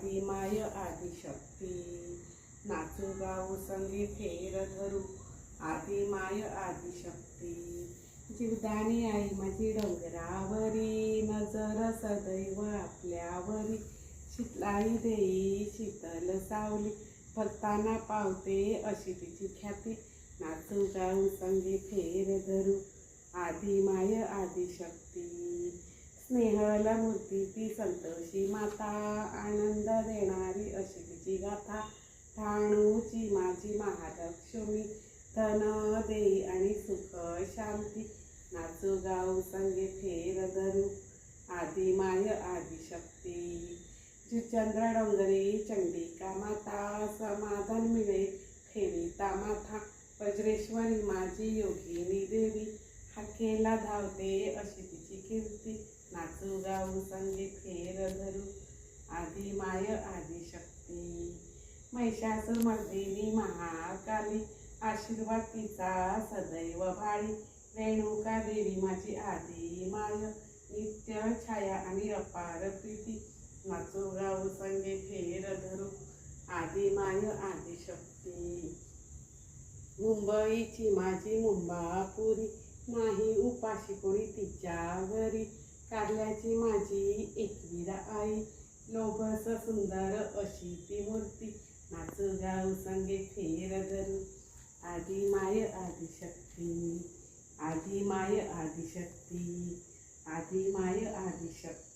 आदी माय आदी शक्ती, नाचू गाऊ संगी फेर धरू, आदी माय आदी शक्ती। जीवदानी आई माझी डोंगरावरी, नजर सदैव आपल्यावरी, शीतलाई देई शीतल सावली, भक्तांना पावते अशी तिची ख्याती, नाचू गाऊ संगी फेर धरू, आदी माय आदी शक्ती। स्नेहल मूर्ती ती संतोषी माता, आनंद देणारी अशी तिची गाथा, ठाणूची माझी महालक्ष्मी, धन देई आणि सुख शांती, नाचू गाऊ संगे फेर धरू, आदी माय आदी शक्ती। चंद्र डोंगरी चंडिका माता, समाधान मिळे ठेविता माथा, वज्रेश्वरी माझी योगिनी देवी, हाकेला धावते अशी तिची कीर्ती, नाचू गाऊ संगे फेर धरू, आदी माय आदी शक्ती। महिषासुरमर्दिनी महाकाली, आशीर्वाद तिचा सदैव भाळी, रेणुका देवी माझी आदी माय, नित्य छाया आणि अपार प्रीती, नाचू गाऊ संगे फेर धरू, आदी माय आदी शक्ती। मुंबईची माझी मुंबापुरी, नाही उपाशी कोणी तिच्या घरी, कारल्याची माझी एकविरा आई, लोभस सुंदर अशी ती मूर्ती, नाचू गाऊ संगे फेर धरू, आदी माय आदी शक्ती, आदी माय आदी शक्ती, आदी माय आदी शक्ती।